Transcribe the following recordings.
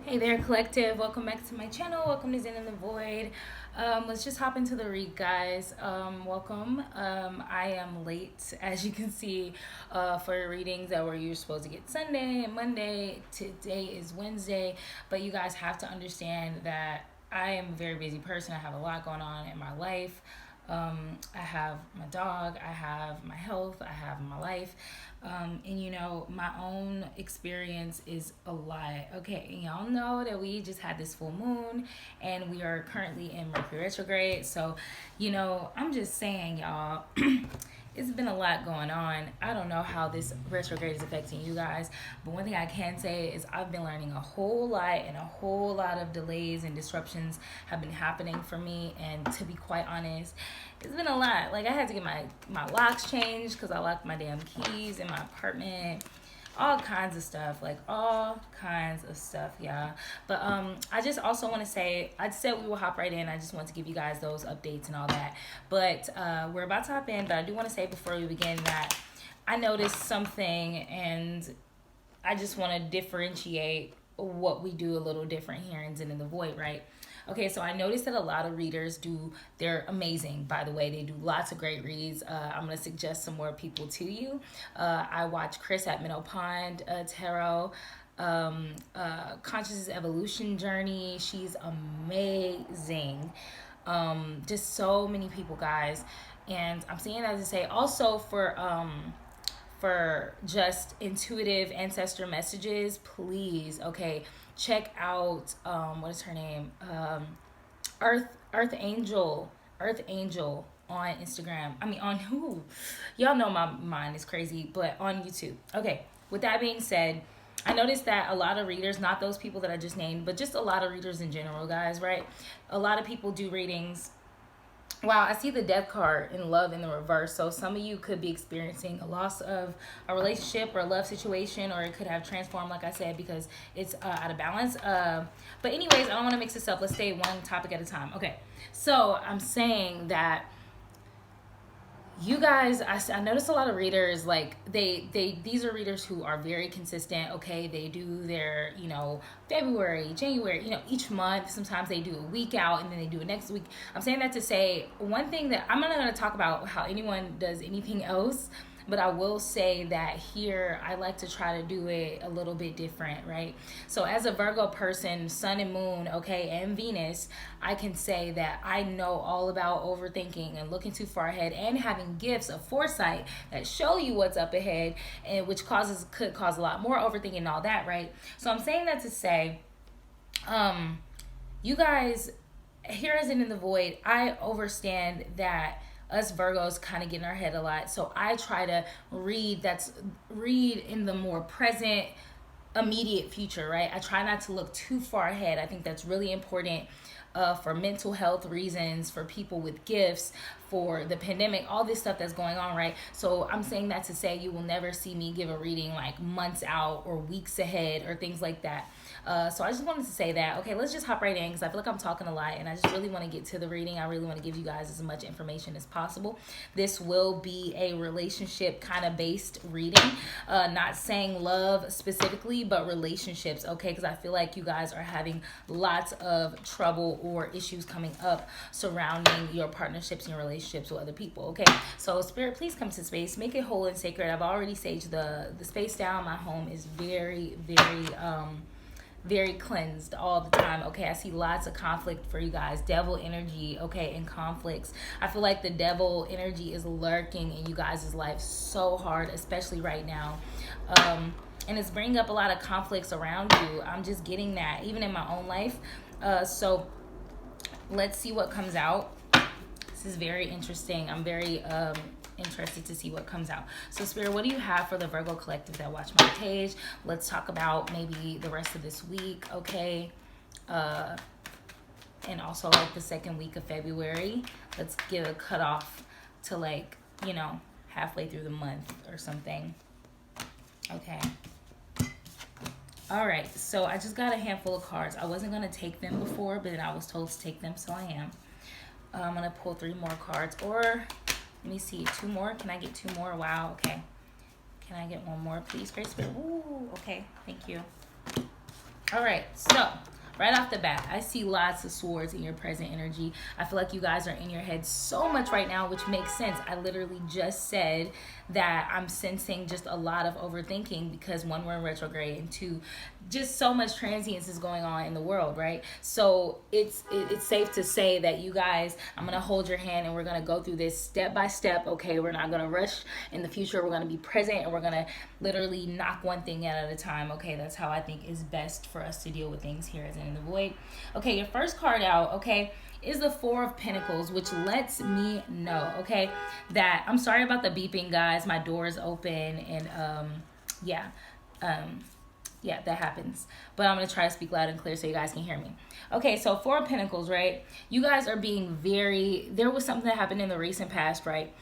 Hey there, collective. Welcome back to my channel. Welcome to Zen in the Void. Let's just hop into the read, guys. Welcome. I am late, as you can see, for readings that were you're supposed to get Sunday and Monday. Today is Wednesday, but you guys have to understand that I am a very busy person. I have a lot going on in my life. I have my dog, I have my health, I have my life. And you know, my own experience is a lot. Okay, y'all know that we just had this full moon and we are currently in Mercury retrograde. So, you know, I'm just saying, y'all, it's been a lot going on. I don't know how this retrograde is affecting you guys, but one thing I can say is I've been learning a whole lot, and a whole lot of delays and disruptions have been happening for me. And to be quite honest, it's been a lot. Like, I had to get my locks changed because I locked my damn keys in my apartment. All kinds of stuff, like all kinds of stuff, yeah. But I just also want to say, I said we will hop right in. I just want to give you guys those updates and all that. But we're about to hop in, but I do want to say before we begin that I noticed something, and I just want to differentiate what we do a little different here in Zen in the Void, right? Okay, so I noticed that a lot of readers they're amazing, by the way. They do lots of great reads. I'm going to suggest some more people to you. I watch Chris at Minnow Pond Tarot, Consciousness Evolution Journey. She's amazing. Just so many people, guys. And I'm saying that to say also for just intuitive ancestor messages, please, okay, check out what is her name, Earth Angel, on Instagram. I mean, on who, y'all know my mind is crazy, but on YouTube. Okay, with that being said, I noticed that a lot of readers, not those people that I just named, but just a lot of readers in general, guys, right? A lot of people do readings. Wow, I see the death card in love in the reverse. So some of you could be experiencing a loss of a relationship or a love situation, or it could have transformed, like I said, because it's out of balance. But anyways, I don't want to mix this up. Let's stay one topic at a time. Okay, so I'm saying that you guys, I noticed a lot of readers, like these are readers who are very consistent. Okay, they do their, you know, February, January, you know, each month. Sometimes they do a week out and then they do it next week. I'm saying that to say one thing, that I'm not going to talk about how anyone does anything else, but I will say that here I like to try to do it a little bit different, right? So as a Virgo person, sun and moon, okay, and Venus, I can say that I know all about overthinking and looking too far ahead, and having gifts of foresight that show you what's up ahead, and which could cause a lot more overthinking and all that, right? So I'm saying that to say, you guys, here as in the void, I understand that us Virgos kind of get in our head a lot. So I try to read in the more present, immediate future, right? I try not to look too far ahead. I think that's really important for mental health reasons, for people with gifts, for the pandemic, all this stuff that's going on, right? So I'm saying that to say you will never see me give a reading like months out or weeks ahead or things like that. So I just wanted to say that. Okay, let's just hop right in because I feel like I'm talking a lot and I just really want to get to the reading. I really want to give you guys as much information as possible. This will be a relationship kind of based reading, not saying love specifically, but relationships, okay? Because I feel like you guys are having lots of trouble or issues coming up surrounding your partnerships and your relationships with other people, okay? So Spirit, please come to space, make it whole and sacred. I've already saged the space down. My home is very, very cleansed all the time, okay? I see lots of conflict for you guys, devil energy, okay, and conflicts. I feel like the devil energy is lurking in you guys' life so hard, especially right now. And it's bringing up a lot of conflicts around you. I'm just getting that, even in my own life. So let's see what comes out. This is very interesting. I'm very interested to see what comes out. So Spirit, what do you have for the Virgo collective that watch my page? Let's talk about maybe the rest of this week, okay? And also like the second week of February. Let's give a cutoff to, like, you know, halfway through the month or something. Okay. All right, so I just got a handful of cards. I wasn't going to take them before, but then I was told to take them, so I am. I'm going to pull 3 more cards, or let me see, 2 more. Can I get 2 more? Wow, okay. Can I get 1 more, please, Grace Spirit? Ooh, okay, thank you. All right, so right off the bat, I see lots of swords in your present energy. I feel like you guys are in your head so much right now, which makes sense. I literally just said that I'm sensing just a lot of overthinking because one, we're in retrograde, and two, just so much transience is going on in the world, right? So it's safe to say that you guys, I'm gonna hold your hand and we're gonna go through this step by step. Okay, we're not gonna rush in the future. We're gonna be present and we're gonna literally knock one thing out at a time. Okay, that's how I think is best for us to deal with things here as in the void. Okay, your first card out, okay, is the Four of Pentacles, which lets me know, okay, that I'm sorry about the beeping, guys. My door is open, and yeah, yeah, that happens. But I'm gonna try to speak loud and clear so you guys can hear me. Okay, so Four of Pentacles, right? You guys are being very. There was something that happened in the recent past, right?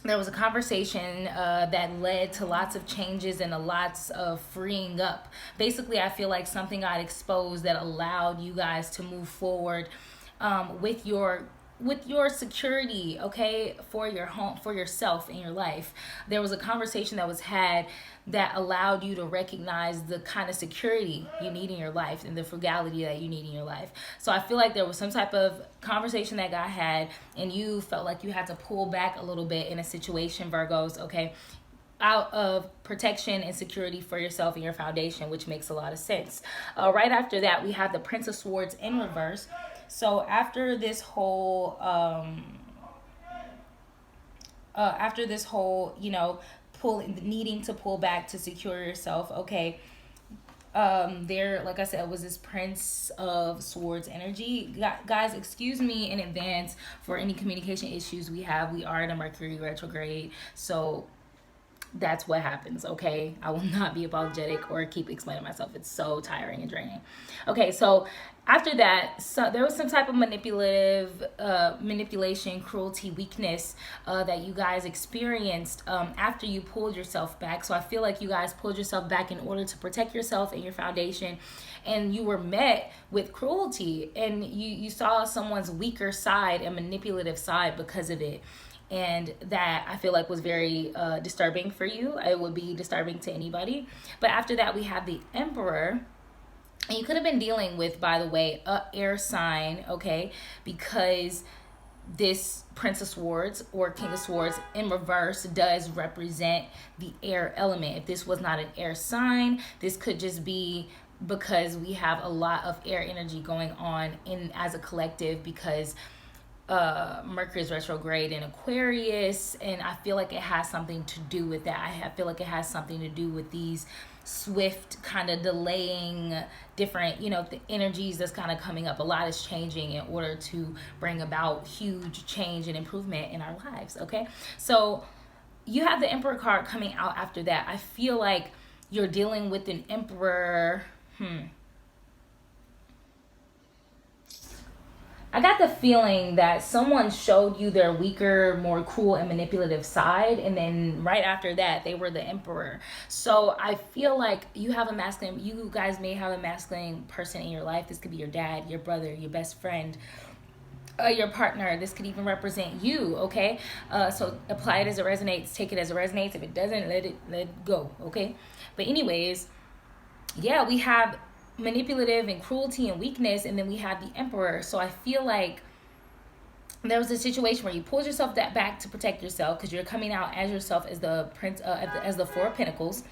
There was a conversation that led to lots of changes and a lots of freeing up. Basically, I feel like something got exposed that allowed you guys to move forward with your security, okay, for your home, for yourself in your life. There was a conversation that was had that allowed you to recognize the kind of security you need in your life and the frugality that you need in your life. So I feel like there was some type of conversation that got had and you felt like you had to pull back a little bit in a situation, Virgos, okay, out of protection and security for yourself and your foundation, which makes a lot of sense. Right after that, we have the Prince of Swords in reverse. So after this whole you know, needing to pull back to secure yourself, okay, there, like I said, was this Prince of Swords energy. Guys, excuse me in advance for any communication issues we have. We are in a Mercury retrograde, so that's what happens, okay? I will not be apologetic or keep explaining myself. It's so tiring and draining. Okay, so after that, so there was some type of manipulation, cruelty, weakness that you guys experienced after you pulled yourself back. So I feel like you guys pulled yourself back in order to protect yourself and your foundation, and you were met with cruelty, and you saw someone's weaker side and manipulative side because of it. And that I feel like was very disturbing for you. It would be disturbing to anybody. But after that, we have the Emperor. And you could have been dealing with, by the way, a air sign, okay? Because this Prince of Swords or King of Swords in reverse does represent the air element. If this was not an air sign, this could just be because we have a lot of air energy going on in as a collective, because Mercury is retrograde in Aquarius, and I feel like it has something to do with that. I feel like it has something to do with these swift kind of delaying different, you know, the energies that's kind of coming up. A lot is changing in order to bring about huge change and improvement in our lives, okay? So you have the Emperor card coming out after that. I feel like you're dealing with an Emperor. I got the feeling that someone showed you their weaker, more cruel and manipulative side, and then right after that, they were the Emperor. So I feel like you guys may have a masculine person in your life. This could be your dad, your brother, your best friend, your partner. This could even represent you, okay? So apply it as it resonates, take it as it resonates. If it doesn't, let it go, okay? But anyways, yeah, we have manipulative and cruelty and weakness, and then we have the Emperor. So I feel like there was a situation where you pulled yourself back to protect yourself because you're coming out as yourself as the prince, as the Four of Pentacles.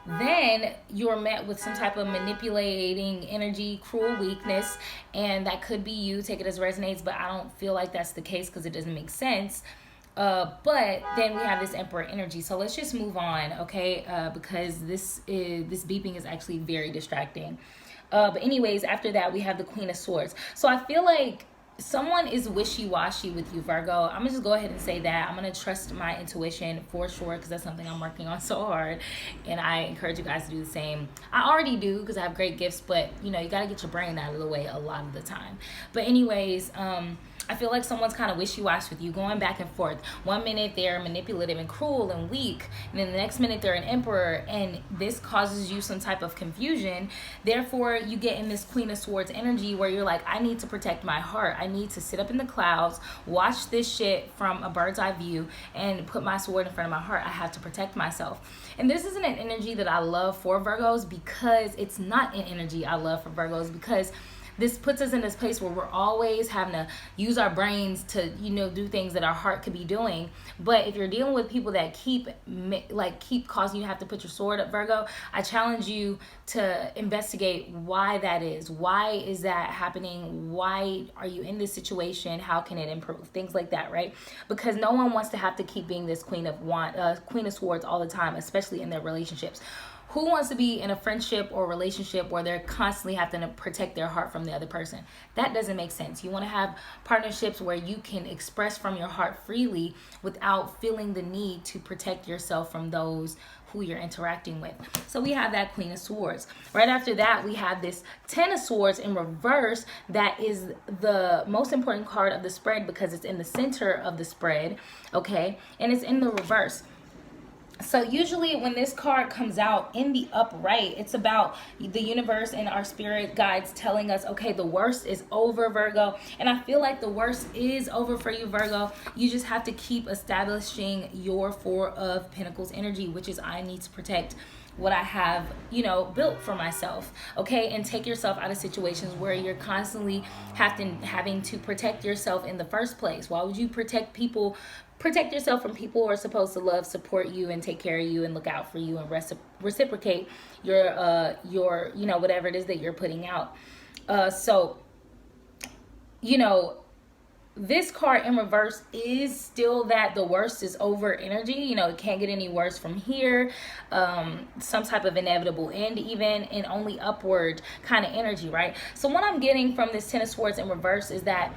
Then you're met with some type of manipulating energy, cruel weakness, and that could be you. Take it as it resonates, but I don't feel like that's the case because it doesn't make sense. But then we have this Emperor energy. So let's just move on, okay? Because this beeping is actually very distracting. But anyways, after that, we have the Queen of Swords. So I feel like someone is wishy-washy with you, Virgo. I'm gonna just go ahead and say that. I'm gonna trust my intuition for sure, because that's something I'm working on so hard, and I encourage you guys to do the same. I already do because I have great gifts, but you know, you gotta get your brain out of the way a lot of the time. But anyways, I feel like someone's kind of wishy-washy with you, going back and forth. One minute they're manipulative and cruel and weak, and then the next minute they're an emperor, and this causes you some type of confusion. Therefore, you get in this Queen of Swords energy where you're like, I need to protect my heart. I need to sit up in the clouds, watch this shit from a bird's eye view, and put my sword in front of my heart. I have to protect myself. And this isn't an energy that I love for Virgos, because it's not an energy I love for Virgos, because this puts us in this place where we're always having to use our brains to, do things that our heart could be doing. But if you're dealing with people that keep causing you to have to put your sword up, Virgo, I challenge you to investigate why that is. Why is that happening? Why are you in this situation? How can it improve? Things like that, right? Because no one wants to have to keep being this Queen of Swords all the time, especially in their relationships. Who wants to be in a friendship or relationship where they're constantly having to protect their heart from the other person? That doesn't make sense. You want to have partnerships where you can express from your heart freely without feeling the need to protect yourself from those who you're interacting with. So we have that Queen of Swords. Right after that, we have this Ten of Swords in reverse. That is the most important card of the spread because it's in the center of the spread, okay? And it's in the reverse. So usually when this card comes out in the upright, it's about the universe and our spirit guides telling us, okay, the worst is over, Virgo. And I feel like the worst is over for you, Virgo. You just have to keep establishing your Four of Pentacles energy, which is I need to protect what I have, built for myself, okay? And take yourself out of situations where you're constantly having to protect yourself in the first place. Why would you protect yourself from people who are supposed to love, support you, and take care of you, and look out for you, and reciprocate your whatever it is that you're putting out. This card in reverse is still that the worst is over energy. It can't get any worse from here. Some type of inevitable end even, and only upward kind of energy, right? So what I'm getting from this Ten of Swords in reverse is that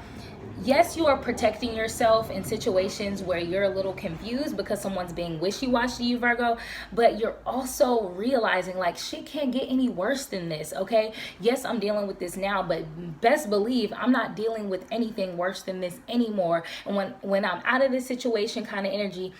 yes, you are protecting yourself in situations where you're a little confused because someone's being wishy-washy to you, Virgo, but you're also realizing like shit can't get any worse than this, okay? Yes, I'm dealing with this now, but best believe I'm not dealing with anything worse than this anymore. And when I'm out of this situation kind of energy,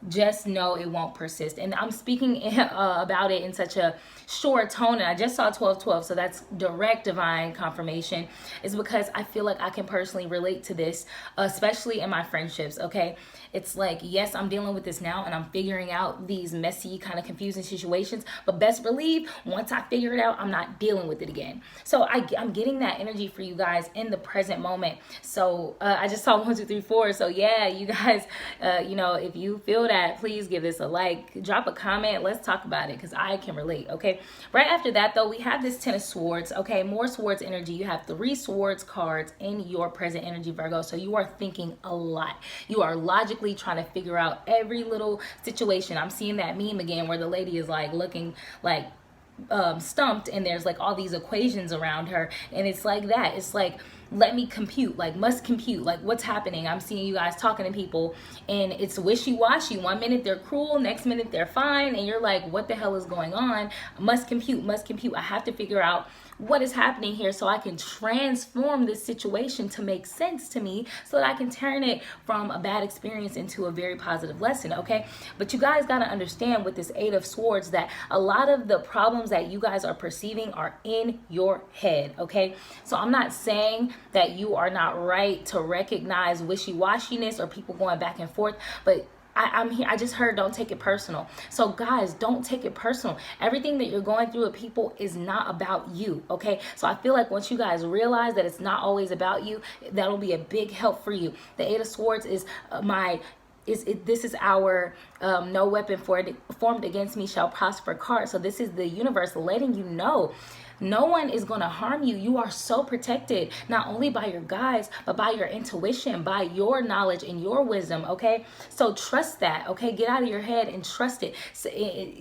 just know it won't persist. And I'm speaking about it in such a short tone, and I just saw 12-12, so that's direct divine confirmation, is because I feel like I can personally relate to this, especially in my friendships, okay? It's like, yes, I'm dealing with this now, and I'm figuring out these messy, kind of confusing situations, but best believe, once I figure it out, I'm not dealing with it again. So I'm getting that energy for you guys in the present moment. So I just saw 1, 2, 3, 4, so yeah, you guys, if you feel that, please give this a like, drop a comment, let's talk about it, because I can relate, okay? Right after that, though, we have this Ten of Swords, okay? More swords energy. You have 3 swords cards in your present energy, Virgo, so you are thinking a lot. You are logically trying to figure out every little situation. I'm seeing that meme again where the lady is like looking like stumped, and there's like all these equations around her, and it's like that. It's like, let me compute, like must compute, like what's happening. I'm seeing you guys talking to people and it's wishy-washy. One minute they're cruel, next minute they're fine, and you're like, what the hell is going on? Must compute. I have to figure out what is happening here so I can transform this situation to make sense to me, so that I can turn it from a bad experience into a very positive lesson, okay? But you guys got to understand with this Eight of Swords that a lot of the problems that you guys are perceiving are in your head, okay? So I'm not saying that you are not right to recognize wishy-washiness or people going back and forth, but I'm here. I just heard don't take it personal. So guys, don't take it personal. Everything that you're going through with people is not about you, okay? So I feel like once you guys realize that it's not always about you, that'll be a big help for you. The Eight of Swords is this is our no weapon formed against me shall prosper card. So this is the universe letting you know no one is going to harm you. You are so protected, not only by your guides, but by your intuition, by your knowledge and your wisdom, okay? So trust that, okay? Get out of your head and trust it.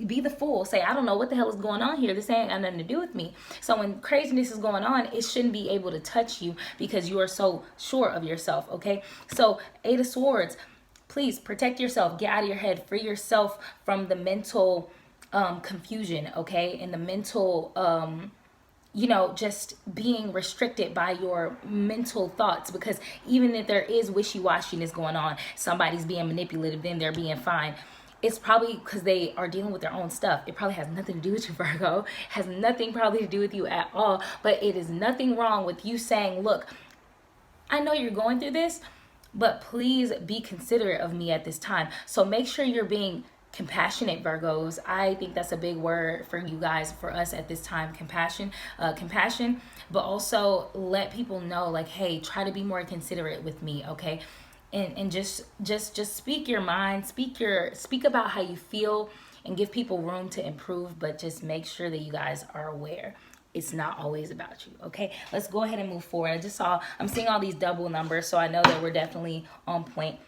Be the fool. Say, I don't know what the hell is going on here. This ain't got nothing to do with me. So when craziness is going on, it shouldn't be able to touch you because you are so sure of yourself, okay? So Eight of Swords, please protect yourself. Get out of your head. Free yourself from the mental confusion, okay? And the mental just being restricted by your mental thoughts, because even if there is wishy-washiness going on, somebody's being manipulative, then they're being fine, it's probably because they are dealing with their own stuff. It probably has nothing to do with you, Virgo. Has nothing probably to do with you at all. But it is nothing wrong with you saying, look, I know you're going through this, but please be considerate of me at this time. So make sure you're being compassionate, Virgos. I think that's a big word for you guys, for us at this time. Compassion, but also let people know, like, hey, try to be more considerate with me, okay? And just speak your mind, speak about how you feel, and give people room to improve, but just make sure that you guys are aware it's not always about you. Okay, let's go ahead and move forward. I'm seeing all these double numbers, so I know that we're definitely on point.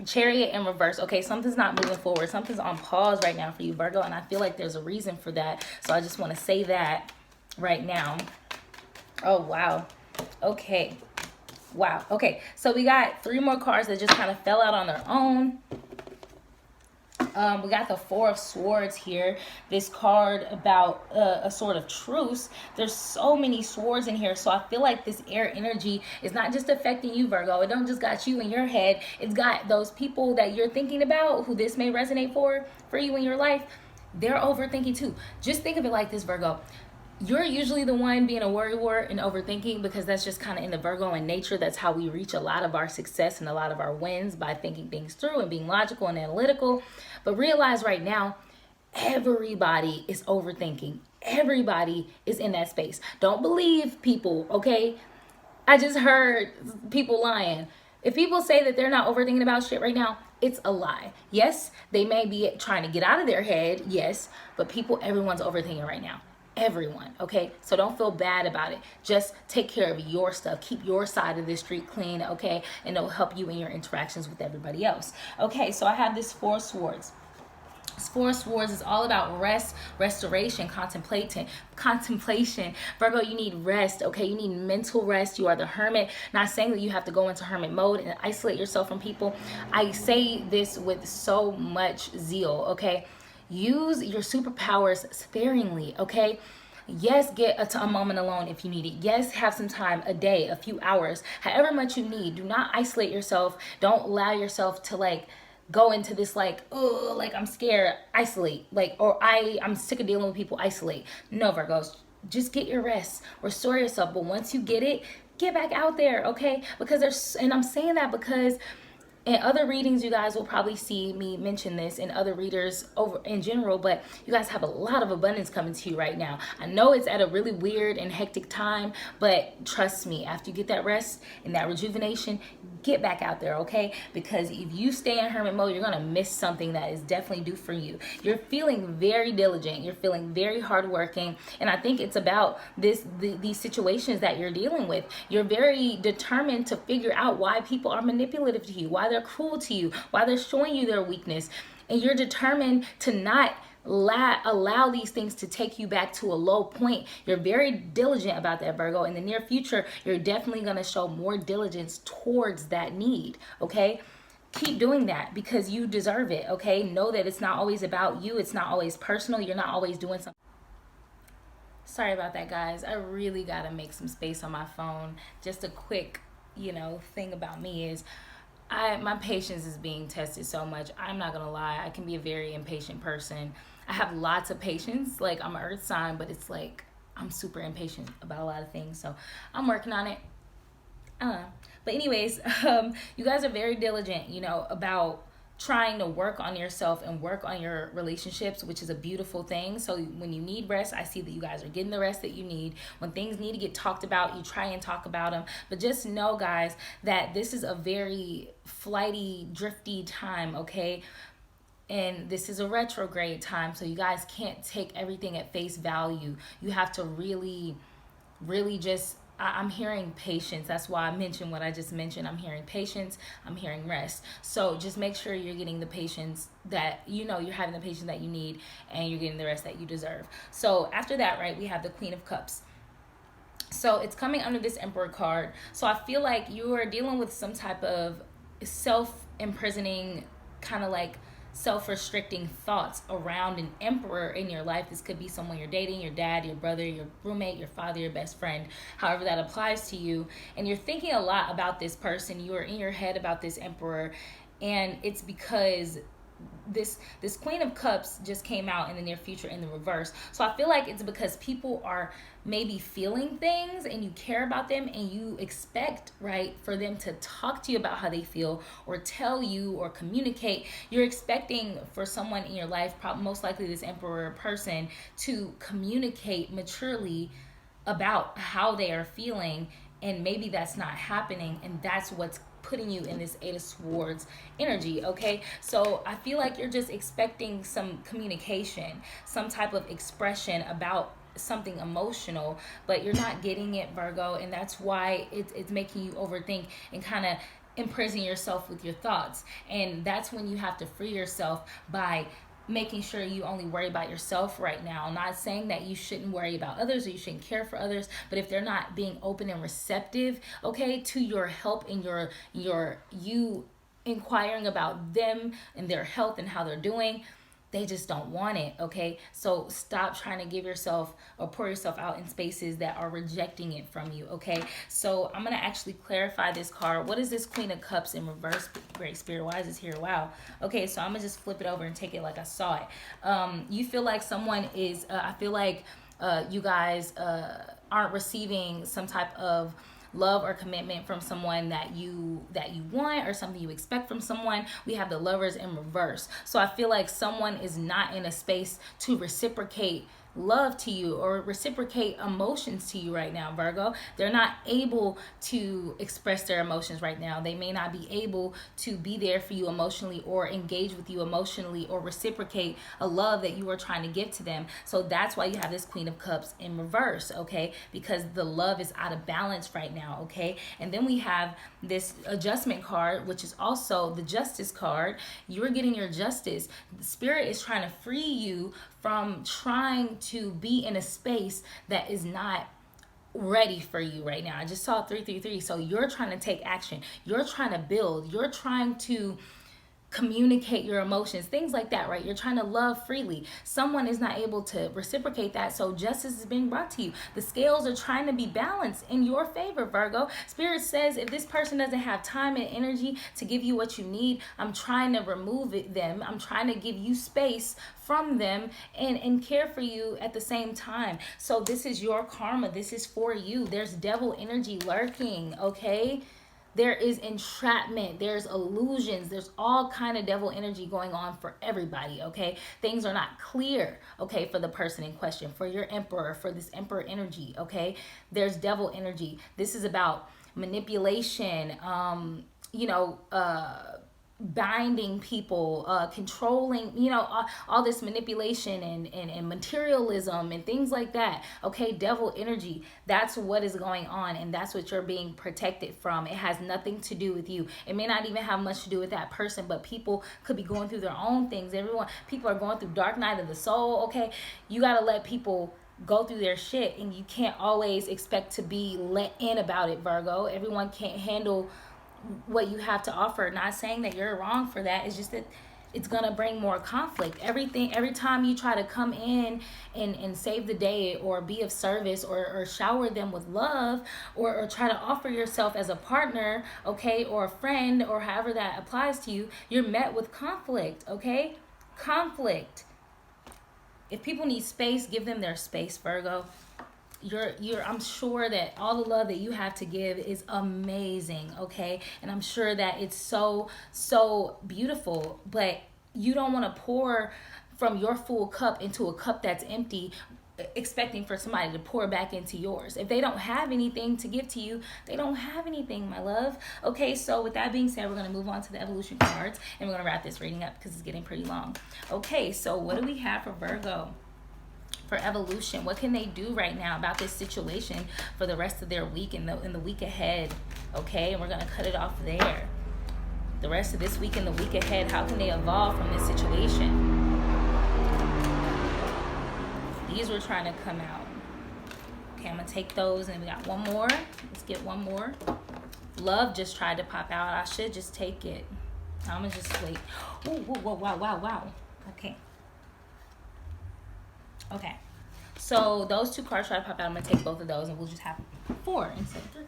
Chariot in reverse. Okay, something's not moving forward. Something's on pause right now for you, Virgo, and I feel like there's a reason for that. So I just want to say that right now. Oh, wow. Okay. Wow. Okay, so we got 3 more cards that just kind of fell out on their own. We got the 4 of Swords here. This card about a sort of truce. There's so many swords in here, so I feel like this air energy is not just affecting you, Virgo. It don't just got you in your head. It's got those people that you're thinking about who this may resonate for you in your life. They're overthinking too. Just think of it like this, Virgo. You're usually the one being a worrywart and overthinking, because that's just kind of in the Virgo in nature. That's how we reach a lot of our success and a lot of our wins, by thinking things through and being logical and analytical. But realize right now, everybody is overthinking. Everybody is in that space. Don't believe people, okay? I just heard people lying. If people say that they're not overthinking about shit right now, it's a lie. Yes, they may be trying to get out of their head, yes, but everyone's overthinking right now. Everyone, okay? So don't feel bad about it. Just take care of your stuff. Keep your side of the street clean, okay? And it'll help you in your interactions with everybody else. Okay, so I have this 4 of Swords. This 4 of Swords is all about rest, restoration, contemplation. Virgo, you need rest, okay? You need mental rest. You are the hermit. Not saying that you have to go into hermit mode and isolate yourself from people. I say this with so much zeal, okay? Use your superpowers sparingly, okay? Yes, get a moment alone if you need it. Yes, have some time, a day, a few hours, however much you need. Do not isolate yourself. Don't allow yourself to go into this oh, I'm scared, isolate, I'm sick of dealing with people, isolate. No, Virgos, just get your rest, restore yourself. But once you get it, get back out there, okay? And I'm saying that because in other readings, you guys will probably see me mention this, in other readers over in general, but you guys have a lot of abundance coming to you right now. I know it's at a really weird and hectic time, but trust me, after you get that rest and that rejuvenation, get back out there, okay? Because if you stay in hermit mode, you're gonna miss something that is definitely due for you. You're feeling very diligent, you're feeling very hardworking, and I think it's about these situations that you're dealing with. You're very determined to figure out why people are manipulative to you, why they're cruel to you, why they're showing you their weakness, and you're determined to not allow these things to take you back to a low point. You're very diligent about that, Virgo. In the near future, you're definitely going to show more diligence towards that need, okay? Keep doing that because you deserve it, okay? Know that it's not always about you. It's not always personal. You're not always doing something. Sorry about that, guys. I really got to make some space on my phone. Just a quick, thing about me is my patience is being tested so much. I'm not gonna lie, I can be a very impatient person. I have lots of patience. I'm an earth sign, but it's I'm super impatient about a lot of things. So I'm working on it. But anyways, you guys are very diligent, about trying to work on yourself and work on your relationships, which is a beautiful thing. So when you need rest, I see that you guys are getting the rest that you need. When things need to get talked about, you try and talk about them. But just know, guys, that this is a very flighty, drifty time, okay? And this is a retrograde time, so you guys can't take everything at face value. You have to really just, I'm hearing patience. That's why I mentioned what I just mentioned. I'm hearing patience. I'm hearing rest. So just make sure you're getting the patience that, you're having the patience that you need, and you're getting the rest that you deserve. So after that, right, we have the Queen of Cups. So it's coming under this Emperor card. So I feel like you are dealing with some type of self-imprisoning kind of self-restricting thoughts around an emperor in your life. This could be someone you're dating, your dad, your brother, your roommate, your father, your best friend, however that applies to you. And you're thinking a lot about this person. You are in your head about this emperor. And it's because this Queen of Cups just came out in the near future in the reverse. So I feel like it's because people are maybe feeling things and you care about them, and you expect, right, for them to talk to you about how they feel or tell you or communicate. You're expecting for someone in your life, most likely this emperor person, to communicate maturely about how they are feeling, and maybe that's not happening, and that's what's putting you in this Eight of Swords energy. Okay, so I feel like you're just expecting some communication, some type of expression about something emotional, but you're not getting it, Virgo, and that's why it's making you overthink and kind of imprison yourself with your thoughts. And that's when you have to free yourself by making sure you only worry about yourself right now. I'm not saying that you shouldn't worry about others or you shouldn't care for others, but if they're not being open and receptive, okay, to your help and you inquiring about them and their health and how they're doing, they just don't want it. Okay, so stop trying to give yourself or pour yourself out in spaces that are rejecting it from you. Okay, so I'm gonna actually clarify this card. What is this Queen of Cups in reverse? Great Spirit, why is this here? Wow. Okay, so I'm gonna just flip it over and take it like I saw it. You feel like someone is I feel like you guys aren't receiving some type of love or commitment from someone that you want, or something you expect from someone. We have the Lovers in reverse. So I feel like someone is not in a space to reciprocate love to you or reciprocate emotions to you right now, Virgo. They're not able to express their emotions right now. They may not be able to be there for you emotionally or engage with you emotionally or reciprocate a love that you are trying to give to them. So that's why you have this Queen of Cups in reverse, okay? Because the love is out of balance right now, okay? And then we have this Adjustment card, which is also the Justice card. You're getting your justice. The Spirit is trying to free you from trying to be in a space that is not ready for you right now. I just saw 333. So you're trying to take action. You're trying to build. You're trying to communicate your emotions, things like that, right? You're trying to love freely. Someone is not able to reciprocate that, so justice is being brought to you. The scales are trying to be balanced in your favor, Virgo. Spirit says if this person doesn't have time and energy to give you what you need, I'm trying to remove them. I'm trying to give you space from them and care for you at the same time. So this is your karma. This is for you. There's devil energy lurking, okay? There is entrapment, there's illusions, there's all kind of devil energy going on for everybody, okay? Things are not clear, okay, for the person in question, for your emperor, for this emperor energy, okay? There's devil energy. This is about manipulation, binding people, controlling, all this manipulation and materialism and things like that, okay? Devil energy, that's what is going on, and that's what you're being protected from. It has nothing to do with you. It may not even have much to do with that person, but people could be going through their own things. People are going through dark night of the soul, okay? You got to let people go through their shit, and you can't always expect to be let in about it, Virgo. Everyone can't handle what you have to offer. Not saying that you're wrong for that. It's just that it's gonna bring more conflict. Every time you try to come in and save the day or be of service or shower them with love or try to offer yourself as a partner, okay, or a friend, or however that applies to you, you're met with conflict, okay? Conflict. If people need space, give them their space, Virgo. I'm sure that all the love that you have to give is amazing, okay? And I'm sure that it's so beautiful, but you don't want to pour from your full cup into a cup that's empty, expecting for somebody to pour back into yours. If they don't have anything to give to you, they don't have anything, my love. Okay, so with that being said, we're going to move on to the evolution cards, and we're going to wrap this reading up because it's getting pretty long. Okay, so what do we have for Virgo? For evolution, what can they do right now about this situation for the rest of their week and in the week ahead? Okay, and we're gonna cut it off there. The rest of this week and the week ahead, how can they evolve from this situation? These were trying to come out. Okay, I'm gonna take those, and we got one more. Let's get one more. Love just tried to pop out. I should just take it. I'm gonna just wait. Ooh, whoa, wow. Okay. Okay. So those two cards try to pop out. I'm gonna take both of those, and we'll just have 4 instead of 3.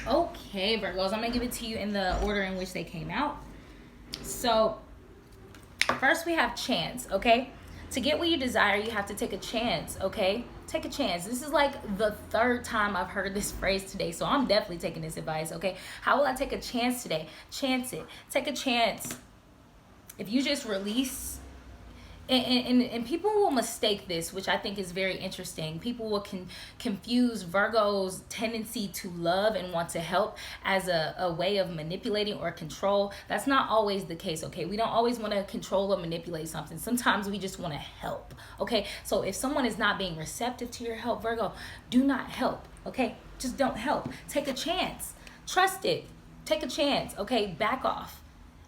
Okay, Virgos, I'm gonna give it to you in the order in which they came out. So first we have chance, okay? To get what you desire, you have to take a chance, okay? Take a chance. This is like the 3rd time I've heard this phrase today, so I'm definitely taking this advice, okay? How will I take a chance today? Chance it. Take a chance. If you just release, and people will mistake this, which I think is very interesting. People will confuse Virgo's tendency to love and want to help as a way of manipulating or control. That's not always the case, okay? We don't always want to control or manipulate something. Sometimes we just want to help, okay? So if someone is not being receptive to your help, Virgo, do not help, okay? Just don't help. Take a chance. Trust it. Take a chance, okay? Back off.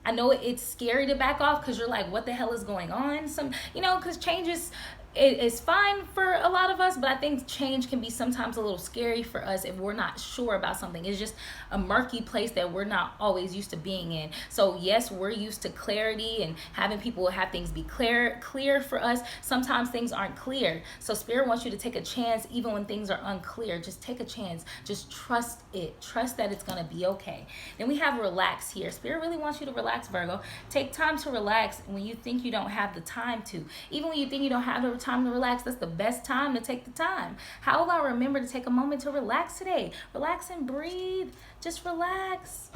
I know it's scary to back off because you're like, what the hell is going on? Because change is fine for a lot of us, but I think change can be sometimes a little scary for us if we're not sure about something. It's just a murky place that we're not always used to being in. So yes, we're used to clarity and having people have things be clear for us. Sometimes things aren't clear. So Spirit wants you to take a chance even when things are unclear. Just take a chance. Just trust it. Trust that it's going to be okay. Then we have relax here. Spirit really wants you to relax, Virgo. Take time to relax when you think you don't have the time to. Even when you think you don't have the time to relax, that's the best time to take the time. How will I remember to take a moment to relax today? Relax and breathe. Just relax.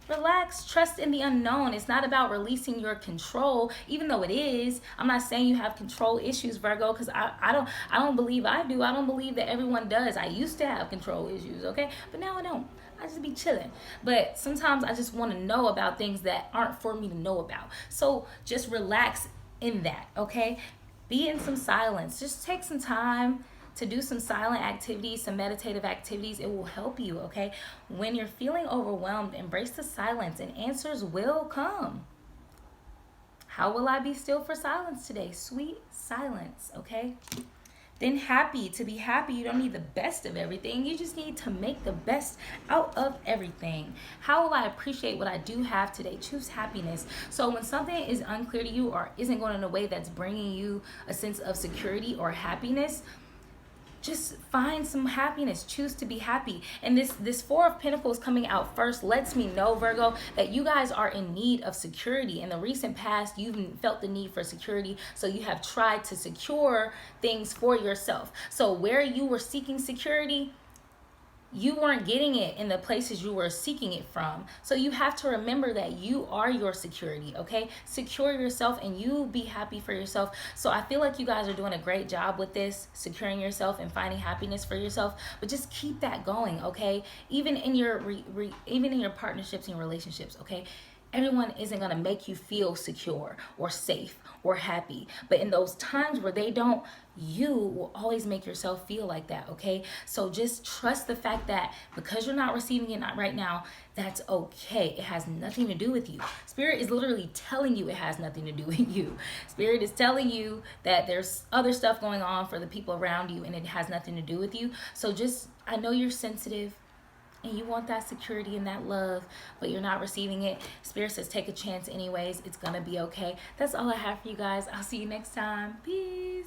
Relax. Trust in the unknown. It's not about releasing your control, even though it is. I'm not saying you have control issues, Virgo, because I don't believe I do. I don't believe that everyone does. I used to have control issues, okay? But now I don't. I just be chilling. But sometimes I just want to know about things that aren't for me to know about. So just relax in that, okay? Be in some silence. Just take some time to do some silent activities, some meditative activities. It will help you, okay? When you're feeling overwhelmed, embrace the silence and answers will come. How will I be still for silence today? Sweet silence, okay? Then happy. To be happy, you don't need the best of everything. You just need to make the best out of everything. How will I appreciate what I do have today? Choose happiness. So when something is unclear to you or isn't going in a way that's bringing you a sense of security or happiness, just find some happiness. Choose to be happy. And this 4 of Pentacles coming out first lets me know, Virgo, that you guys are in need of security. In the recent past, you've felt the need for security, so you have tried to secure things for yourself. So where you were seeking security, you weren't getting it in the places you were seeking it from. So you have to remember that you are your security, okay? Secure yourself and you be happy for yourself. So I feel like you guys are doing a great job with this, securing yourself and finding happiness for yourself. But just keep that going, okay? Even in your even in your partnerships and relationships, okay? Everyone isn't going to make you feel secure or safe or happy. But in those times where they don't, you will always make yourself feel like that, okay? So just trust the fact that because you're not receiving it right now, that's okay. It has nothing to do with you. Spirit is literally telling you it has nothing to do with you. Spirit is telling you that there's other stuff going on for the people around you and it has nothing to do with you. So just, I know you're sensitive and you want that security and that love, but you're not receiving it. Spirit says take a chance anyways. It's gonna be okay. That's all I have for you guys. I'll see you next time. Peace.